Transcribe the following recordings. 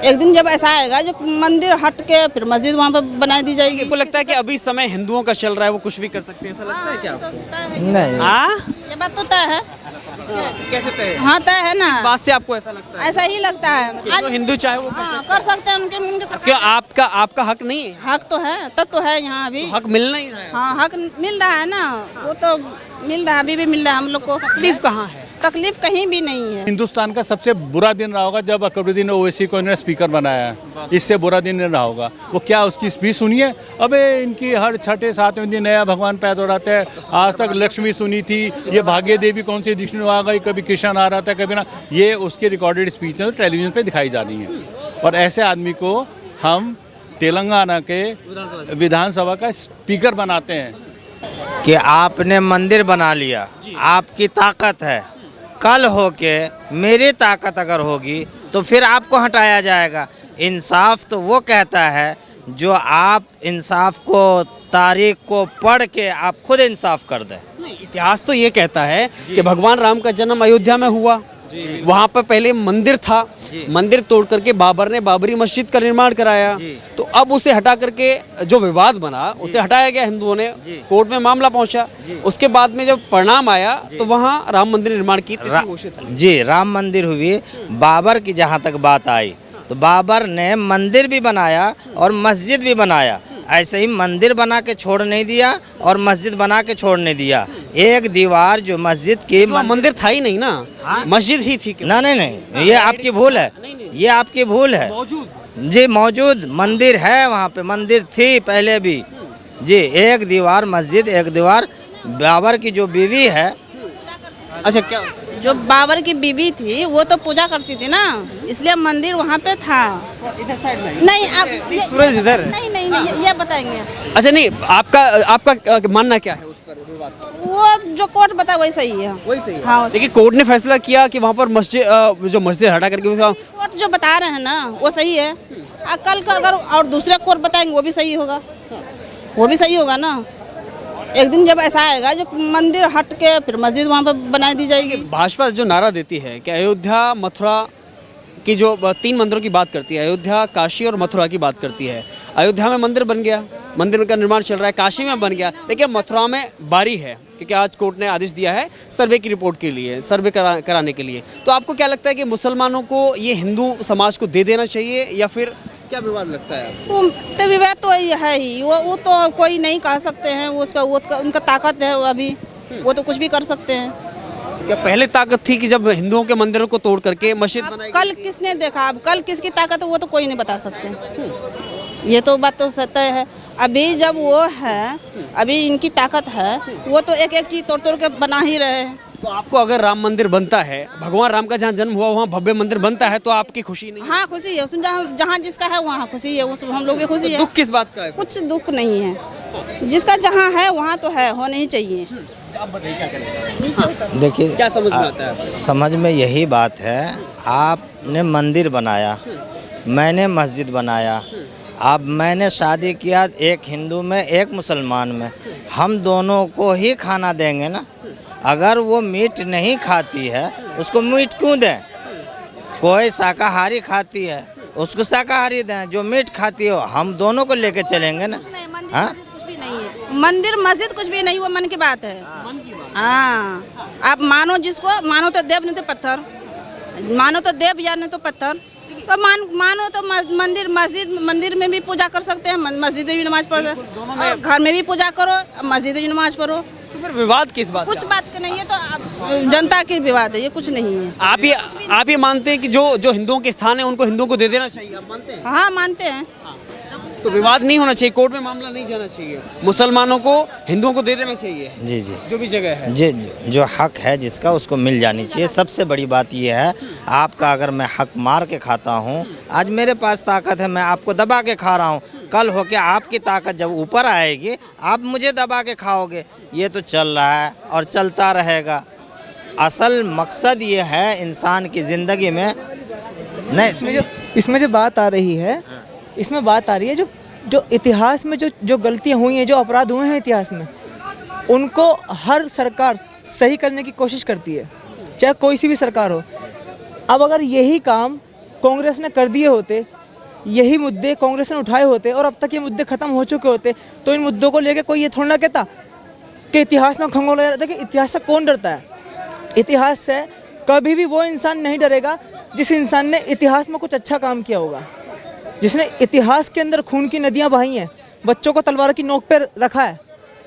एक दिन जब ऐसा आएगा जो मंदिर हट के फिर मस्जिद वहाँ पे बना दी जाएगी। आपको लगता है कि अभी समय हिंदुओं का चल रहा है, वो कुछ भी कर सकते हैं, ऐसा लगता है क्या आपको? नहीं, हाँ, ये बात तो तय है। कैसे तय है? हाँ तय है ना, बात से आपको ऐसा लगता है? ऐसा ही लगता है। कि जो हिंदू चाहे वो हाँ कर सकते हैं, उनके क्यों आपका हक नहीं है? हक तो है, तब तो है यहाँ अभी। हक मिल नहीं रहा है। हाँ हक मिल रहा है ना, वो तो मिल रहा है, अभी भी मिल रहा है हम लोग को। तकलीफ कहाँ है? तकलीफ कहीं भी नहीं है। हिंदुस्तान का सबसे बुरा दिन रहा होगा जब अकबरुद्दीन ओवैसी को इन्होंने स्पीकर बनाया है। इससे बुरा दिन नहीं रहा होगा। वो क्या उसकी स्पीच सुनिए, अबे इनकी हर छठे सातवें दिन नया भगवान पैदा हो रहा है। आज तक लक्ष्मी सुनी थी, ये भाग्य देवी कौन सी विष्णु आ गई, कभी कृष्ण आ रहा था कभी ना। ये उसकी रिकॉर्डेड स्पीच है, टेलीविजन पे दिखाई जा रही है। और ऐसे आदमी को हम तेलंगाना के विधानसभा का स्पीकर बनाते हैं। कि आपने मंदिर बना लिया, आपकी ताकत है, कल होके मेरी ताकत अगर होगी तो फिर आपको हटाया जाएगा। इंसाफ तो वो कहता है जो आप इंसाफ को, तारीख को पढ़ के आप खुद इंसाफ कर दें। इतिहास तो ये कहता है कि भगवान राम का जन्म अयोध्या में हुआ, वहाँ पर पहले मंदिर था, मंदिर तोड़ करके बाबर ने बाबरी मस्जिद का निर्माण कराया, तो अब उसे हटा करके जो विवाद बना उसे हटाया गया हिंदुओं ने, कोर्ट में मामला पहुंचा, उसके बाद में जब परिणाम आया तो वहाँ राम मंदिर निर्माण की तिथि घोषित हुई। जी, राम मंदिर हुई। बाबर की जहाँ तक बात आई तो बाबर ने मंदिर भी बनाया और मस्जिद भी बनाया। ऐसे ही मंदिर बना के छोड़ नहीं दिया और मस्जिद बना के छोड़ नहीं दिया। एक दीवार जो मस्जिद की, मंदिर था ही नहीं ना, मस्जिद ही थी। ना नहीं, ये आपकी भूल है, ये आपकी भूल है। मौजूद जी मौजूद मंदिर है, वहाँ पे मंदिर थी पहले भी। जी, एक दीवार मस्जिद, एक दीवार बाबर की जो बीवी है। अच्छा, क्या जो बाबर की बीबी थी वो तो पूजा करती थी ना, इसलिए मंदिर वहाँ पे था। इधर साइड में नहीं आप सूरज इधर। नहीं नहीं नहीं, ये बताएंगे। अच्छा नहीं, आपका मानना क्या है उस पर विवाद? वो जो कोर्ट बता वही सही है। वही सही है। हाँ, देखिए कोर्ट ने फैसला किया कि वहाँ पर मस्जिद, जो मस्जिद हटा करके उसका कोर्ट जो बता रहे हैं ना वो सही है। कल का अगर और दूसरे कोर्ट बताएंगे वो भी सही होगा, वो भी सही होगा ना। एक दिन जब ऐसा आएगा जो मंदिर हट के फिर मस्जिद वहाँ पे बना दी जाएगी। भाजपा जो नारा देती है कि अयोध्या मथुरा की, जो 3 मंदिरों की बात करती है, अयोध्या काशी और मथुरा की बात करती है। अयोध्या में मंदिर बन गया, मंदिर का निर्माण चल रहा है, काशी में बन गया, लेकिन मथुरा में बारी है क्योंकि आज कोर्ट ने आदेश दिया है सर्वे की रिपोर्ट के लिए, सर्वे कराने के लिए। तो आपको क्या लगता है कि मुसलमानों को ये हिंदू समाज को दे देना चाहिए या फिर क्या विवाद लगता है आपको? तो विवाद तो है ही, वो तो कोई नहीं कह सकते हैं, उनका ताकत है, वो अभी वो तो कुछ भी कर सकते हैं। क्या पहले ताकत थी कि जब हिंदुओं के मंदिरों को तोड़ करके मस्जिद बनाई? कल किसने देखा, अब कल किसकी ताकत है वो तो कोई नहीं बता सकते। ये तो बात तो सत्य है। अभी जब वो है, अभी इनकी ताकत है, वो तो एक एक चीज तोड़ तोड़ के बना ही रहे हैं। तो आपको अगर राम मंदिर बनता है, भगवान राम का जहाँ जन्म हुआ वहाँ भव्य मंदिर बनता है, तो आपकी खुशी नहीं? हाँ खुशी है, उसमें जहाँ जिसका है वहाँ खुशी है, उस हम लोग भी खुशी है। दुख किस बात का है? कुछ दुख नहीं है, जिसका जहाँ है वहाँ तो है, होना ही चाहिए। आप बताइए क्या करें? देखिए, क्या समझ में आता है? समझ में यही बात है, आपने मंदिर बनाया, मैंने मस्जिद बनाया, अब मैंने शादी किया एक हिंदू में एक मुसलमान में, हम दोनों को ही खाना देंगे ना। अगर वो मीट नहीं खाती है उसको मीट क्यों दें? कोई शाकाहारी खाती है उसको शाकाहारी दें, जो मीट खाती हो हम दोनों को लेके चलेंगे ना। हाँ, मस्जिद कुछ भी नहीं है, मंदिर मस्जिद कुछ भी नहीं, वो मन की बात है। हाँ, आप मानो जिसको मानो तो देव नहीं तो पत्थर, मानो तो देव या नहीं तो पत्थर, तो मानो तो मंदिर मस्जिद, मंदिर में भी पूजा कर सकते हैं, मस्जिद में भी नमाज पढ़ सकते हैं, घर में भी पूजा करो, मस्जिद में भी नमाज पढ़ो। तो फिर विवाद किस बात? कुछ बात का नहीं है, तो जनता की विवाद है, ये कुछ नहीं है। आप ये मानते हैं कि जो हिंदुओं के स्थान है उनको हिंदुओं को दे देना चाहिए? आप मानते हैं? हाँ मानते हैं। तो विवाद नहीं होना चाहिए, कोर्ट में मामला नहीं जाना चाहिए, मुसलमानों को हिंदुओं को दे देना चाहिए। जी जी, जो भी जगह है, जी जो हक है जिसका उसको मिल जानी चाहिए। सबसे बड़ी बात यह है, आपका अगर मैं हक मार के खाता हूँ, आज मेरे पास ताकत है, मैं आपको दबा के खा रहा हूँ, कल होके आपकी ताकत जब ऊपर आएगी आप मुझे दबा के खाओगे। ये तो चल रहा है और चलता रहेगा। असल मकसद ये है इंसान की ज़िंदगी में नहीं, इसमें जो बात आ रही है, इसमें बात आ रही है जो इतिहास में जो गलतियां हुई हैं, जो अपराध हुए हैं इतिहास में, उनको हर सरकार सही करने की कोशिश करती है, चाहे कोई सी भी सरकार हो। अब अगर यही काम कांग्रेस ने कर दिए होते, यही मुद्दे कांग्रेस ने उठाए होते और अब तक ये मुद्दे ख़त्म हो चुके होते, तो इन मुद्दों को लेके कोई ये थोड़ा ना कहता कि इतिहास में खंगोला जा रहा था। कि इतिहास से कौन डरता है? इतिहास से कभी भी वो इंसान नहीं डरेगा जिस इंसान ने इतिहास में कुछ अच्छा काम किया होगा, जिसने इतिहास के अंदर खून की नदियाँ बहाई हैं, बच्चों को तलवार की नोक पर रखा है,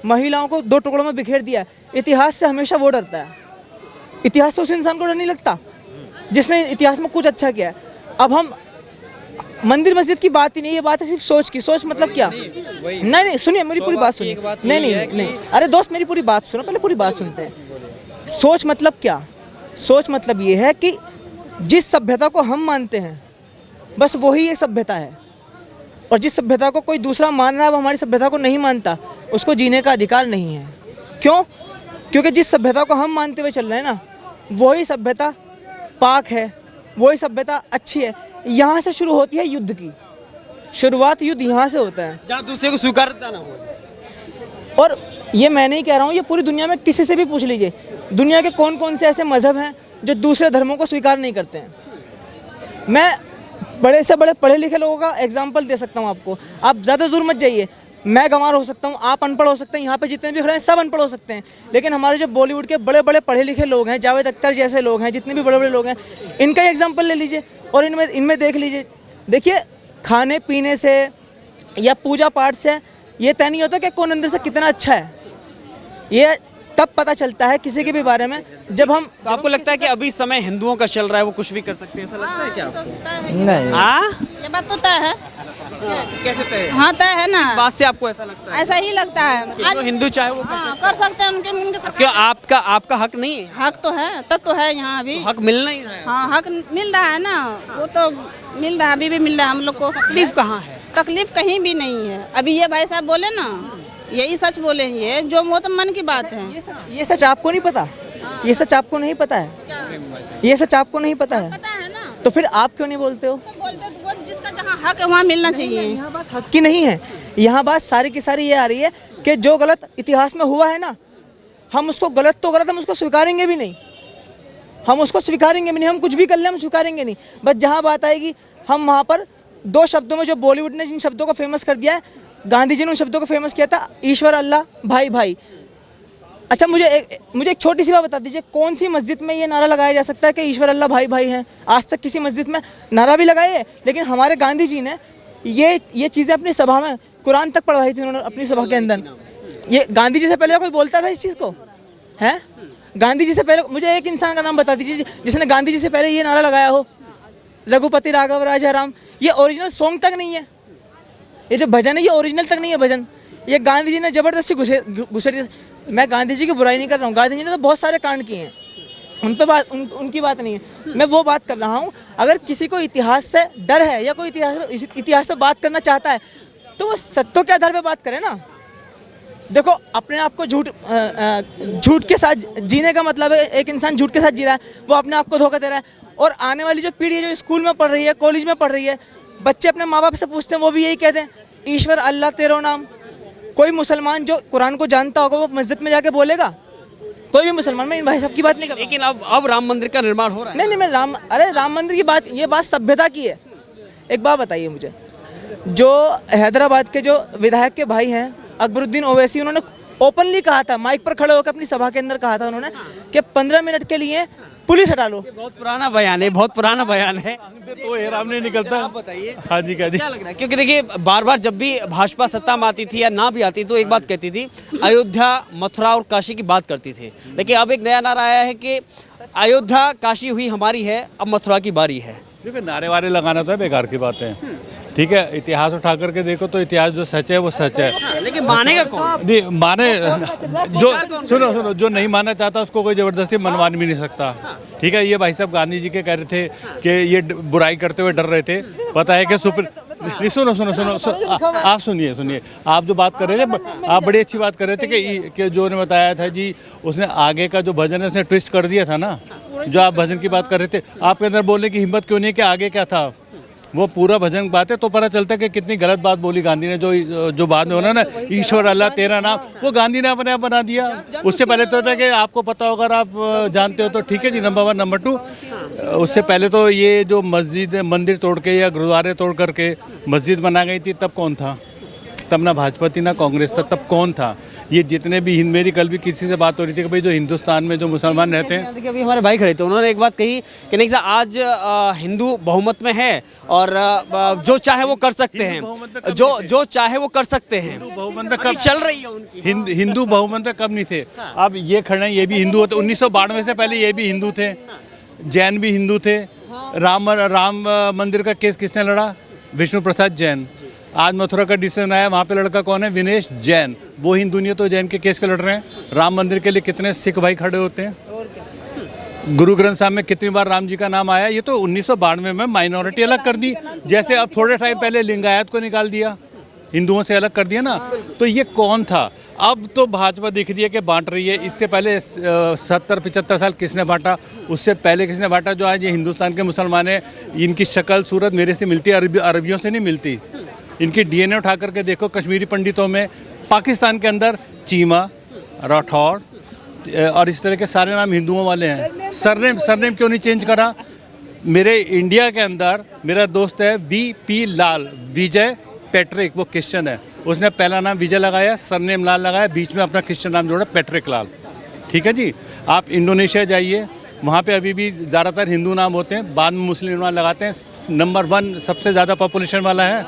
महिलाओं को 2 टुकड़ों में बिखेर दिया है। इतिहास से हमेशा वो डरता है। इतिहास से उस इंसान को डर नहीं लगता जिसने इतिहास में कुछ अच्छा किया है। अब हम मंदिर मस्जिद की बात ही नहीं, ये बात है सिर्फ सोच की। सोच मतलब क्या? नहीं, सुनिए मेरी पूरी बात सुनिए। नहीं, अरे दोस्त मेरी पूरी बात सुनो, पहले पूरी बात सुनते हैं। सोच मतलब क्या? सोच मतलब ये है कि जिस सभ्यता को हम मानते हैं बस वही एक सभ्यता है, और जिस सभ्यता को कोई दूसरा मान रहा है वो हमारी सभ्यता को नहीं मानता, उसको जीने का अधिकार नहीं है। क्यों? क्योंकि जिस सभ्यता को हम मानते हुए चल रहे हैं ना, वही सभ्यता पाक है, वही सभ्यता अच्छी है। यहाँ से शुरू होती है युद्ध की शुरुआत, युद्ध यहाँ से होता है जहाँ दूसरे को स्वीकारता ना हो। और ये मैं नहीं कह रहा हूँ, ये पूरी दुनिया में किसी से भी पूछ लीजिए, दुनिया के कौन कौन से ऐसे मज़हब हैं जो दूसरे धर्मों को स्वीकार नहीं करते हैं। मैं बड़े से बड़े पढ़े लिखे लोगों का एग्जाम्पल दे सकता हूँ आपको। आप ज़्यादा दूर मत जाइए, मैं गंवार हो सकता हूँ, आप अनपढ़ हो सकते हैं, यहाँ पे जितने भी खड़े हैं सब अनपढ़ हो सकते हैं, लेकिन हमारे जो बॉलीवुड के बड़े बड़े पढ़े लिखे लोग हैं, जावेद अख्तर जैसे लोग हैं, जितने भी बड़े बड़े लोग हैं, इनका ही एग्जाम्पल ले लीजिए और इनमें देख लीजिए। देखिए, खाने पीने से या पूजा पाठ से ये तय नहीं होता कि कौन अंदर से कितना अच्छा है। ये तब पता चलता है किसी के भी बारे में जब हम। तो आपको लगता है कि अभी समय हिंदुओं का चल रहा है, वो कुछ भी कर सकते हैं, ऐसा लगता है क्या आपको? नहीं, हाँ, ये बात तो तय है। कैसे तय है? हाँ, तय है ना। बात से आपको ऐसा लगता है? ऐसा ही लगता है। जो हिंदू चाहे वो हाँ, कर सकते हैं, उनके साथ। क्यों? आपका हक नहीं है? हक तो है, तब तो है यहाँ अभी। हक मिल नहीं रहा है। हाँ, हक मिल रहा है ना, वो तो मिल रहा है, अभी भी मिल रहा है हम लोग को। तकलीफ कहाँ है? तकलीफ कहीं भी नहीं है। अभी ये भाई साहब बोले ना, यही सच बोले हैं, ये जो वो तो मन की बात है। ये सच आपको नहीं पता? ये सच आपको नहीं पता है? ये सच आपको नहीं पता है? पता है ना, तो फिर आप क्यों नहीं बोलते हो? तो बोलते तो वो जिसका जहाँ हक है वहाँ मिलना चाहिए। यहाँ बात हक की नहीं है, यहाँ बात सारी की सारी ये आ रही है कि जो गलत इतिहास में हुआ है ना, हम उसको गलत तो गलत, हम उसको स्वीकारेंगे भी नहीं, हम उसको स्वीकारेंगे भी नहीं, हम कुछ भी कर ले हम स्वीकारेंगे नहीं। बस जहाँ बात आएगी हम वहाँ पर 2 शब्दों में, जो बॉलीवुड ने जिन शब्दों को फेमस कर दिया है, गांधी जी ने उन शब्दों को फेमस किया था, ईश्वर अल्लाह भाई भाई। अच्छा, मुझे एक छोटी सी बात बता दीजिए, कौन सी मस्जिद में ये नारा लगाया जा सकता है कि ईश्वर अल्लाह भाई भाई हैं? आज तक किसी मस्जिद में नारा भी लगाए है, लेकिन हमारे गांधी जी ने ये चीज़ें अपनी सभा में, कुरान तक पढ़वाई थी उन्होंने अपनी सभा के अंदर। ये गांधी जी से पहले कोई बोलता था इस चीज़ को? है गांधी जी से पहले मुझे एक इंसान का नाम बता दीजिए जिसने गांधी जी से पहले ये नारा लगाया हो, रघुपति राघव राजा राम। ये ओरिजिनल सॉन्ग तक नहीं है, ये जो भजन है ये ओरिजिनल तक नहीं है भजन, ये गांधी जी ने ज़बरदस्ती घुसेड़ दिया। मैं गांधी जी की बुराई नहीं कर रहा हूँ, गांधी जी ने तो बहुत सारे कांड किए हैं, उन पे बात उनकी बात नहीं है, मैं वो बात कर रहा हूँ। अगर किसी को इतिहास से डर है या कोई इतिहास पे बात करना चाहता है तो वो सत्यों के आधार पे बात करे ना। देखो, अपने आप को झूठ के साथ जीने का मतलब है, एक इंसान झूठ के साथ जी रहा है, वो अपने आप को धोखा दे रहा है। और आने वाली जो पीढ़ी है, जो स्कूल में पढ़ रही है, कॉलेज में पढ़ रही है, बच्चे अपने माँ बाप से पूछते हैं, वो भी यही कहते हैं, ईश्वर अल्लाह तेरो नाम। कोई मुसलमान जो कुरान को जानता होगा वो मस्जिद में जाके बोलेगा? कोई भी मुसलमान, मैं इन भाई साहब की बात नहीं कर रहा। लेकिन अब राम मंदिर का निर्माण हो रहा है। नहीं, मैं राम मंदिर की बात, ये बात सभ्यता की है। एक बात बताइए मुझे, जो हैदराबाद के जो विधायक के भाई हैं अकबरुद्दीन ओवैसी, उन्होंने ओपनली कहा था, माइक पर खड़े होकर अपनी सभा के अंदर कहा था उन्होंने कि 15 मिनट के लिए पुलिस हटा लो। बहुत पुराना बयान है, बहुत पुराना बयान है। तो एहराम नहीं निकलता। आप बताइए। हाँ जी, क्या लग रहा है? क्योंकि देखिए, बार बार जब भी भाजपा सत्ता में आती थी या ना भी आती तो एक बात कहती थी, अयोध्या, मथुरा और काशी की बात करती थी। लेकिन अब एक नया नारा आया है कि अयोध्या काशी हुई हमारी है, अब मथुरा की बारी है। देखिए, नारे वारे लगाना तो बेकार की बात है, ठीक है। इतिहास उठा करके देखो तो इतिहास जो सच है वो सच है। लेकिन मानेगा कौन? नहीं माने, जो सुनो, जो नहीं मानना चाहता उसको कोई ज़बरदस्ती मनवा भी नहीं सकता, ठीक है। ये भाई साहब गांधी जी के कह रहे थे कि ये बुराई करते हुए डर रहे थे, पता है कि सुनो, आप सुनिए, आप जो बात कर रहे थे, आप बड़ी अच्छी बात कर रहे थे कि जो ने बताया था जी, उसने आगे का जो भजन है उसने ट्विस्ट कर दिया था ना। जो आप भजन की बात कर रहे थे, आपके अंदर बोलने की हिम्मत क्यों नहीं कि आगे क्या था? वो पूरा भजन गाते तो पता चलता है कि कितनी गलत बात बोली गांधी ने, जो बाद में होना ना, ईश्वर अल्लाह तेरा नाम, वो गांधी ने अपने आप बना दिया। उससे पहले तो होता है कि आपको पता होगा, अगर आप जानते हो तो ठीक है जी, नंबर 1। नंबर 2, उससे पहले तो ये जो मस्जिद मंदिर तोड़ के या गुरुद्वारे तोड़ करके मस्जिद बना गई थी, तब कौन था? तब ना भाजपा थी ना कांग्रेस था, तब कौन था? ये जितने भी मेरी कल भी किसी से बात हो रही थी कि भाई जो हिंदुस्तान में जो मुसलमान रहते हैं, देखिए अभी हमारे भाई खड़े थे, उन्होंने एक बात कही कि नहीं साहब आज हिंदू बहुमत में है और जो चाहे वो कर सकते हैं, जो चाहे वो कर सकते हैं। बहुमत में कब चल रही है उनकी हिंदू बहुमत में कब नहीं थे? अब ये खड़े हैं, ये भी हिंदू होते, 1992 से पहले ये भी हिंदू थे, जैन भी हिंदू थे। राम मंदिर का केस किसने लड़ा? विष्णु प्रसाद जैन। आज मथुरा का डिसीजन आया, वहाँ पे लड़का कौन है? विनेश जैन। वो हिंदू नहीं है तो जैन के केस के लड़ रहे हैं। राम मंदिर के लिए कितने सिख भाई खड़े होते हैं? गुरु ग्रंथ साहब में कितनी बार राम जी का नाम आया? ये तो 1992 में माइनॉरिटी अलग कर दी, जैसे अब थोड़े टाइम पहले लिंगायत को निकाल दिया, हिंदुओं से अलग कर दिया ना। तो ये कौन था? अब तो भाजपा दिख रही है कि बांट रही है। इससे पहले 70-75 साल किसने बांटा? उससे पहले किसने बांटा? जो आज ये हिंदुस्तान के मुसलमान हैं, इनकी शक्ल सूरत मेरे से मिलती है, अरबियों से नहीं मिलती। इनकी डीएनए उठा करके देखो, कश्मीरी पंडितों में, पाकिस्तान के अंदर चीमा, राठौड़ और इस तरह के सारे नाम हिंदुओं वाले हैं। सरनेम क्यों नहीं चेंज करा? मेरे इंडिया के अंदर मेरा दोस्त है VP लाल, विजय पैट्रिक, वो क्रिश्चियन है, उसने पहला नाम विजय लगाया, सरनेम लाल लगाया, बीच में अपना क्रिश्चियन नाम जोड़ा पैट्रिक लाल। ठीक है जी। आप इंडोनेशिया जाइए, वहाँ पे अभी भी ज़्यादातर हिंदू नाम होते हैं, बाद में मुस्लिम नाम लगाते हैं। नंबर 1 सबसे ज़्यादा पॉपुलेशन वाला है,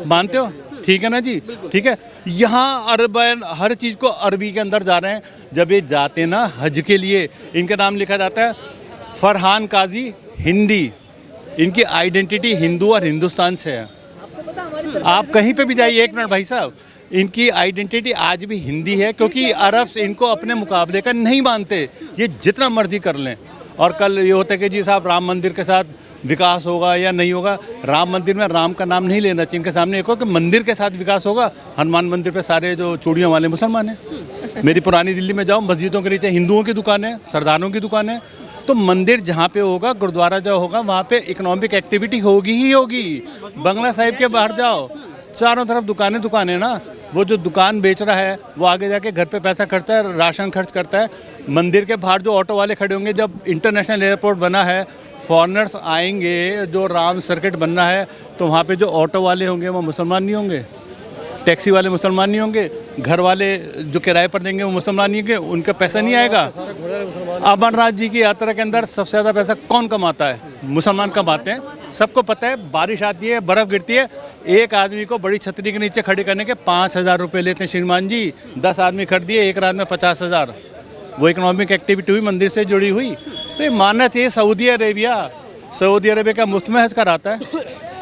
मानते हो? ठीक है ना जी, ठीक है। यहाँ अरबन हर चीज़ को अरबी के अंदर जा रहे हैं। जब ये जाते ना हज के लिए, इनका नाम लिखा जाता है फरहान काजी हिंदी। इनकी आइडेंटिटी हिंदू और हिंदुस्तान से है। आप कहीं पे भी जाइए, 1 मिनट भाई साहब, इनकी आइडेंटिटी आज भी हिंदी है, क्योंकि अरब इनको अपने मुकाबले का नहीं मानते, ये जितना मर्जी कर लें। और कल ये होता है कि जी साहब राम मंदिर के साथ विकास होगा या नहीं होगा। राम मंदिर में राम का नाम नहीं लेना चाहिए इनके सामने। एक हो कि मंदिर के साथ विकास होगा। हनुमान मंदिर पे सारे जो चूड़ियों वाले मुसलमान हैं। मेरी पुरानी दिल्ली में जाओ, मस्जिदों के नीचे हिंदुओं की दुकानें, सरदारों की दुकानें। तो मंदिर जहाँ पे होगा, गुरुद्वारा जो होगा, वहाँ पे इकोनॉमिक एक्टिविटी होगी ही होगी। बंगला साहिब के बाहर जाओ, चारों तरफ दुकानें ना। वो जो दुकान बेच रहा है वो आगे जाके घर पे पैसा खर्चता है, राशन खर्च करता है। मंदिर के बाहर जो ऑटो वाले खड़े होंगे, जब इंटरनेशनल एयरपोर्ट बना है, फॉरेनर्स आएंगे, जो राम सर्किट बनना है, तो वहाँ पे जो ऑटो वाले होंगे वो मुसलमान नहीं होंगे, टैक्सी वाले मुसलमान नहीं होंगे, घर वाले जो किराए पर देंगे वो मुसलमान नहीं होंगे, उनका पैसा नहीं आएगा। अमरनाथ जी की यात्रा के अंदर सबसे ज़्यादा पैसा कौन कमाता है? मुसलमान कमाते हैं। सबको पता है, बारिश आती है, बर्फ़ गिरती है, एक आदमी को बड़ी छतरी के नीचे खड़े करने के 5,000 रुपये लेते हैं श्रीमान जी। 10 आदमी खरीद दिए, एक रात में 50,000। वो इकोनॉमिक एक्टिविटी हुई, मंदिर से जुड़ी हुई। तो ये मानना चाहिए सऊदी अरेबिया का मुफ्त में हज कराता है,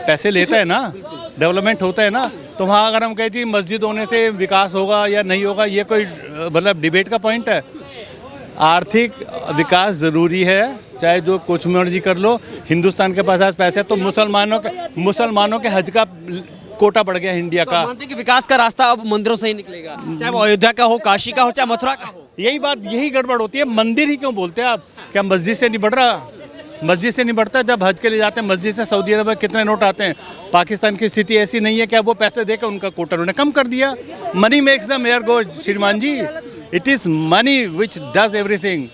पैसे लेता है ना, डेवलपमेंट होता है ना। तो वहाँ अगर हम कहते हैं मस्जिद होने से विकास होगा या नहीं होगा, ये कोई मतलब डिबेट का पॉइंट है? आर्थिक विकास ज़रूरी है, चाहे जो कुछ मर्जी कर लो। हिंदुस्तान के पास आज पैसे, तो मुसलमानों के हज का कोटा बढ़ गया इंडिया का। मानते हैं कि विकास का रास्ता अब मंदिरों से ही निकलेगा, चाहे वो अयोध्या का हो, काशी का हो, चाहे मथुरा का हो। यही बात, यही गड़बड़ होती है। मंदिर ही क्यों बोलते हैं आप? क्या मस्जिद से नहीं बढ़ रहा? मस्जिद से नहीं बढ़ता। जब हज के लिए जाते हैं मस्जिद से सऊदी अरब में कितने नोट आते हैं। पाकिस्तान की स्थिति ऐसी नहीं है कि अब वो पैसे देकर उनका कोटा उन्होंने कम कर दिया। Money makes the mare go श्रीमान ji, it is money which does everything.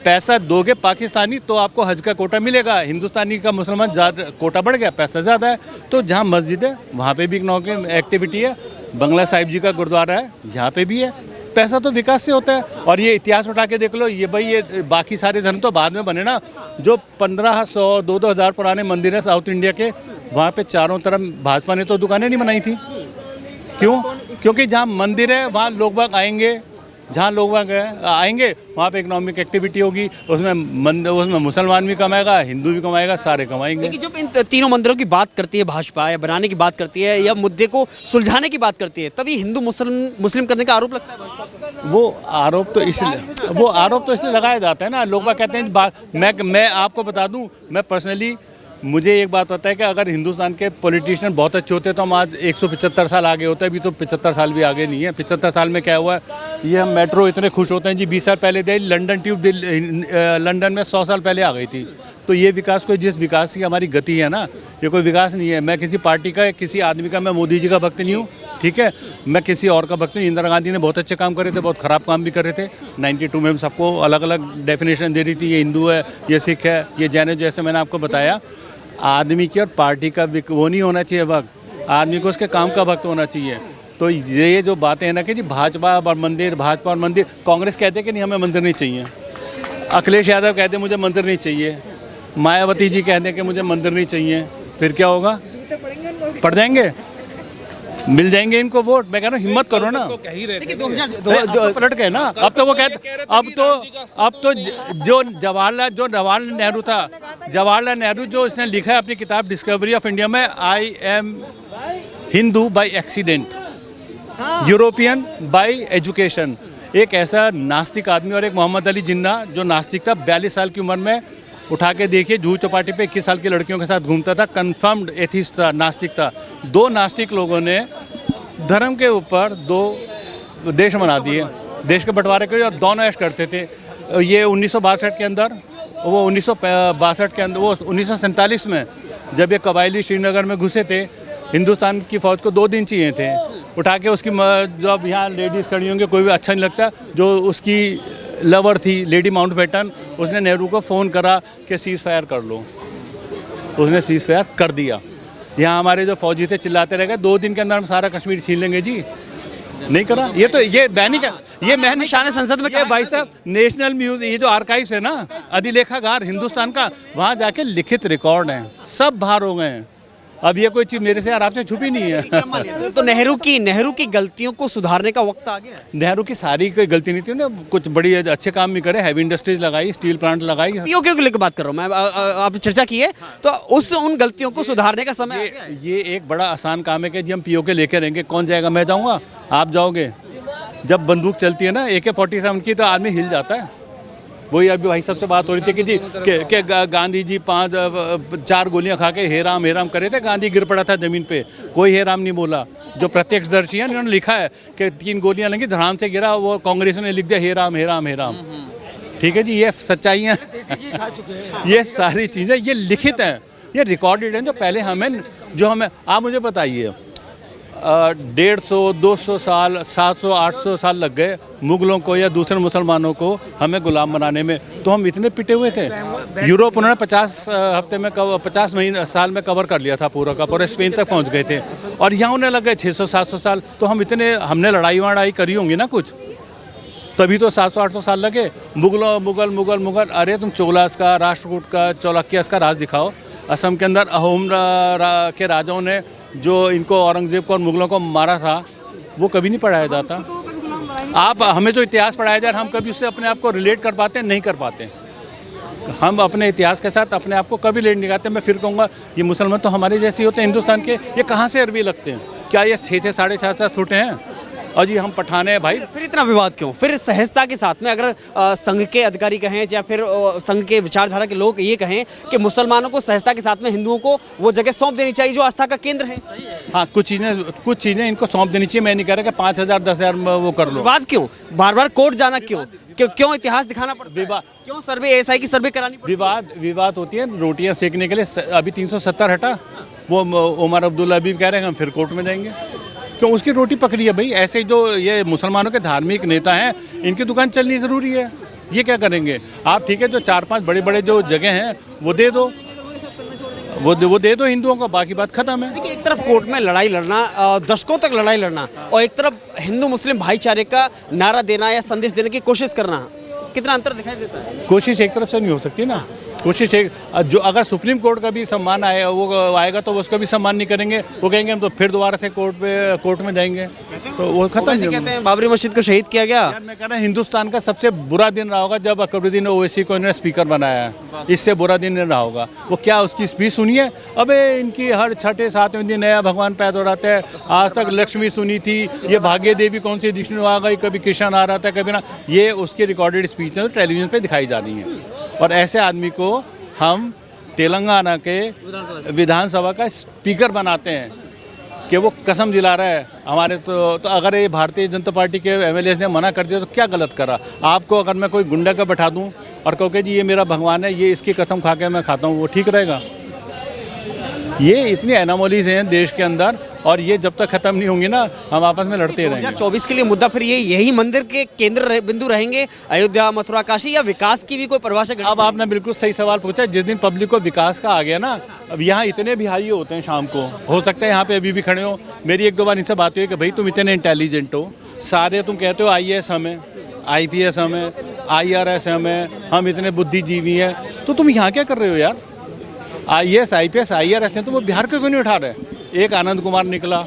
पैसा दोगे पाकिस्तानी तो आपको हज का कोटा मिलेगा, हिंदुस्तानी का मुसलमान ज़्यादा कोटा बढ़ गया, पैसा ज़्यादा है। तो जहाँ मस्जिद है वहाँ पे भी इकोनॉमिक एक्टिविटी है। बंगला साहिब जी का गुरुद्वारा है, यहाँ पे भी है। पैसा तो विकास से होता है। और ये इतिहास उठा के देख लो, ये भाई ये बाकी सारे धर्म तो बाद में बने ना। जो 1500 2-2 हज़ार पुराने मंदिर है साउथ इंडिया के, वहाँ पे चारों तरफ भाजपा ने तो दुकानें नहीं बनाई थी। क्यों? क्योंकि जहाँ मंदिर है वहाँ लोग बाग आएंगे, जहाँ लोग आएंगे वहाँ पे इकोनॉमिक एक्टिविटी होगी। उसमें मुसलमान भी कमाएगा, हिंदू भी कमाएगा, सारे कमाएंगे। लेकिन जब इन तीनों मंदिरों की बात करती है भाजपा, या बनाने की बात करती है, या मुद्दे को सुलझाने की बात करती है, तभी हिंदू मुस्लिम करने का आरोप लगता है भाजपा पर। वो आरोप तो इसलिए लगाया जाता है ना। लोग बाग कहते हैं, मैं आपको बता दूं, मैं पर्सनली, मुझे एक बात पता है कि अगर हिंदुस्तान के पॉलिटिशियन बहुत अच्छे होते तो हम आज 175 साल आगे होते। अभी तो 75 साल भी आगे नहीं है। 75 साल में क्या हुआ है, ये हम मेट्रो इतने खुश होते हैं जी। 20 साल पहले लंदन ट्यूब लंदन में 100 साल पहले आ गई थी। तो ये विकास कोई जिस विकास की हमारी गति है ना, ये कोई विकास नहीं है। मैं किसी पार्टी का, किसी आदमी का, मैं मोदी जी का भक्त नहीं हूँ, ठीक है, मैं किसी और का भक्त नहीं। इंदिरा गांधी ने बहुत अच्छे काम करे थे, बहुत ख़राब काम भी कर रहे थे। 92 में सबको अलग अलग डेफिनेशन दे रही थी, ये हिंदू है, ये सिख है, ये जैन है। जैसे मैंने आपको बताया, आदमी की और पार्टी का वो नहीं होना चाहिए वक्त, आदमी को उसके काम का वक्त होना चाहिए। तो ये जो बातें हैं ना कि जी भाजपा और मंदिर, भाजपा और मंदिर, कांग्रेस कहते कि नहीं हमें मंदिर नहीं चाहिए, अखिलेश यादव कहते मुझे मंदिर नहीं चाहिए, मायावती जी कहते हैं कि मुझे मंदिर नहीं चाहिए, फिर क्या होगा? पढ़ देंगे, मिल जाएंगे इनको वोट। मैं कह रहा हूँ हिम्मत करो ना। पलट गए ना। अब तो वो कहते, अब तो जो जवाहरलाल नेहरू था, जवाहरलाल नेहरू जो इसने लिखा है अपनी किताब डिस्कवरी ऑफ इंडिया में, I am Hindu by accident, European bye education. एक ऐसा नास्तिक आदमी और एक मोहम्मद अली जिन्ना जो नास्तिक था, 42 साल की उम्र में, उठा के देखिए, जूहू चौपाटी पे 21 साल की लड़कियों के साथ घूमता था, कन्फर्म्ड एथिस्ट था, नास्तिक था। दो नास्तिक लोगों ने धर्म के ऊपर दो देश बना दिए, देश के बंटवारे के, और दोनों ऐश करते थे। ये 1962 के अंदर, वो 1962 के अंदर, वो 1947 में जब ये कबायली श्रीनगर में घुसे थे, हिंदुस्तान की फ़ौज को 2 दिन चाहिए थे, उठा के उसकी, जो अब यहाँ लेडीज़ खड़ी होंगी, कोई भी अच्छा नहीं लगता, जो उसकी लवर थी लेडी माउंटबेटन, उसने नेहरू को फ़ोन करा कि सीज़ फायर कर लो, उसने सीज़ फायर कर दिया। यहाँ हमारे जो फौजी थे चिल्लाते रह गए, 2 दिन के अंदर हम सारा कश्मीर छीन लेंगे जी, नहीं करा। ये तो ये बैनी का, ये मैं निशान संसद में, ये भाई साहब नेशनल म्यूजियम, ये जो आर्काइव्स है ना, अधिलेखागार हिंदुस्तान का, वहाँ जाके लिखित रिकॉर्ड हैं, सब बाहर हो गए हैं। अब ये कोई चीज़ मेरे से आराम से छुपी नहीं है। तो नेहरू की गलतियों को सुधारने का वक्त आ गया है। नेहरू की सारी कोई गलती नहीं थी ना, कुछ बड़ी अच्छे काम भी करे, हैवी इंडस्ट्रीज लगाई, स्टील प्लांट लगाई। पीओके को लेकर बात कर रहा हूँ मैं, आप चर्चा की है, तो उन गलतियों को सुधारने का समय आ गया है। ये एक बड़ा आसान काम है कि जी हम पीओके लेके रहेंगे। कौन जाएगा? मैं जाऊँगा, आप जाओगे। जब बंदूक चलती है ना AK-47 की, तो आदमी हिल जाता है। वही अभी भाई सबसे बात हो रही थी कि जी के गांधी जी 4 गोलियां खा के हे राम करे थे, गांधी गिर पड़ा था ज़मीन पे, कोई हे राम नहीं बोला। जो प्रत्यक्षदर्शी है उन्होंने लिखा है कि 3 गोलियां लगी, धड़ाम से गिरा, वो कांग्रेस ने लिख दिया हे राम। ठीक है जी, ये सच्चाइयाँ ये सारी चीज़ें ये लिखित हैं, ये रिकॉर्डेड हैं, जो पहले हमें आप मुझे बताइए, 150, 200 साल, 700, 800 साल लग गए मुगलों को या दूसरे मुसलमानों को हमें गुलाम बनाने में, तो हम इतने पिटे हुए थे। यूरोप उन्होंने 50 हफ्ते में 50 महीने साल में कवर कर लिया था पूरा का पूरा, स्पेन तक पहुंच गए थे, और यहाँ उन्हें लग गए 600-700 साल। तो हमने लड़ाई करी होंगी ना कुछ, तभी तो 700-800 साल लगे। मुगल, अरे तुम चोलास का, राष्ट्रकूट का, चौलक्यास का राज दिखाओ। असम के अंदर अहोम के राजाओं ने जो इनको, औरंगजेब को और मुगलों को मारा था, वो कभी नहीं पढ़ाया जाता। आप हमें जो इतिहास पढ़ाया जाए, हम कभी उससे अपने आप को रिलेट कर पाते हैं? नहीं कर पाते। हम अपने इतिहास के साथ अपने आप को कभी रिलेट नहीं करते। मैं फिर कहूँगा, ये मुसलमान तो हमारे जैसे होते हैं हिंदुस्तान के, ये कहाँ से अरबी लगते हैं? क्या ये 6-6, 7.5 फुट हैं? और जी हम पठाने हैं भाई। फिर इतना विवाद क्यों? फिर सहजता के साथ में अगर संघ के अधिकारी कहें या फिर संघ के विचारधारा के लोग ये कहें कि मुसलमानों को सहजता के साथ में हिंदुओं को वो जगह सौंप देनी चाहिए जो आस्था का केंद्र है। हाँ, कुछ चीज़ें इनको सौंप देनी चाहिए। मैं नहीं कह रहा कि 5,000, 10,000 वो कर लो। विवाद क्यों? बार कोर्ट जाना क्यों इतिहास दिखाना पड़ता है? क्यों सर्वे, SI की सर्वे करानी पड़ती है? विवाद होती है रोटियाँ सेकने के लिए। अभी 370 हटा, वो उमर अब्दुल्ला अभी कह रहे हैं हम फिर कोर्ट में जाएंगे, क्यों? उसकी रोटी पकड़ी है भाई। ऐसे जो ये मुसलमानों के धार्मिक नेता हैं, इनकी दुकान चलनी ज़रूरी है। ये क्या करेंगे आप? ठीक है, जो 4-5 बड़े जो जगह हैं वो दे दो, वो दे दो हिंदुओं को, बाकी बात खत्म है। देखिए, एक तरफ कोर्ट में लड़ाई लड़ना, दशकों तक लड़ाई लड़ना, और एक तरफ हिंदू मुस्लिम भाईचारे का नारा देना या संदेश देने की कोशिश करना, कितना अंतर दिखाई देता है? कोशिश एक तरफ से नहीं हो सकती ना। कोशिश एक, जो अगर सुप्रीम कोर्ट का भी सम्मान आएगा तो उसका भी सम्मान नहीं करेंगे। वो कहेंगे हम तो फिर दोबारा से कोर्ट में जाएंगे, तो वो खत्म। कहते हैं बाबरी मस्जिद को शहीद किया गया। मैं कह रहा हिंदुस्तान का सबसे बुरा दिन रहा होगा जब अकबरुद्दीन ओवैसी को इन्होंने स्पीकर बनाया है। इससे बुरा दिन नहीं रहा होगा। वो क्या उसकी स्पीच सुनिए, अबे इनकी हर 6-7वें दिन नया भगवान पैदा हो रहा है। आज तक लक्ष्मी सुनी थी, ये भाग्य देवी कौन सी विष्णु आ गई, कभी कृष्ण आ रहा था, कभी ना। ये उसकी रिकॉर्डेड स्पीच है, टेलीविजन पे दिखाई जा रही है। और ऐसे आदमी को हम तेलंगाना के विधानसभा का स्पीकर बनाते हैं कि वो कसम दिला रहा है हमारे। तो अगर ये भारतीय जनता पार्टी के MLAs ने मना कर दिया तो क्या गलत करा? आपको अगर मैं कोई गुंडा का बैठा दूं और कहो कि जी ये मेरा भगवान है, ये इसकी कसम खा के मैं खाता हूँ, वो ठीक रहेगा? ये इतनी एनामोलीज हैं देश के अंदर, और ये जब तक खत्म नहीं होंगी ना, हम आपस में लड़ते रहेंगे। 2024 के लिए मुद्दा फिर यही मंदिर के केंद्र बिंदु रहेंगे, अयोध्या, मथुरा, काशी, या विकास की भी कोई परिभाषा? अब आपने बिल्कुल सही सवाल पूछा। जिस दिन पब्लिक को विकास का आ गया ना, अब यहाँ इतने बिहारी होते हैं शाम को, हो सकता है यहाँ पे अभी भी खड़े हो। मेरी एक दो बार इनसे बात हुई कि भाई तुम इतने इंटेलिजेंट हो, सारे तुम कहते हो IAS हमें, IPS हमें, IRS हमें, हम इतने बुद्धिजीवी हैं, तो तुम यहाँ क्या कर रहे हो यार? IAS IPS IRS हैं तो वो बिहार के क्यों नहीं उठा रहे? एक आनंद कुमार निकला,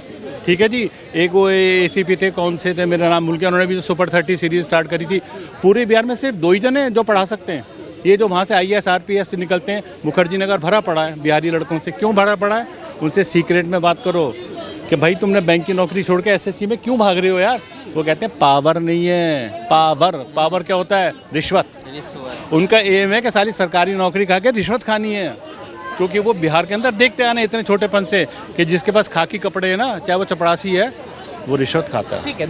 ठीक है जी, एक वो ACP थे, कौन से थे, मेरा नाम भूल गया, उन्होंने भी जो सुपर 30 सीरीज स्टार्ट करी थी। पूरे बिहार में सिर्फ 2 ही जन हैं जो पढ़ा सकते हैं। ये जो वहाँ से IAS RPS से निकलते हैं, मुखर्जी नगर भरा पड़ा है बिहारी लड़कों से। क्यों भरा पड़ा है? उनसे सीक्रेट में बात करो कि भाई तुमने बैंक की नौकरी छोड़ के SSC में क्यों भाग रहे हो यार? वो कहते हैं पावर नहीं है, पावर क्या होता है? रिश्वत। उनका एम है कि सारी सरकारी नौकरी खा के रिश्वत खानी है, क्योंकि वो बिहार के अंदर देखते आने इतने छोटेपन से कि जिसके पास खाकी कपड़े हैं ना, चाहे वो चपरासी है, वो रिश्वत खाता है।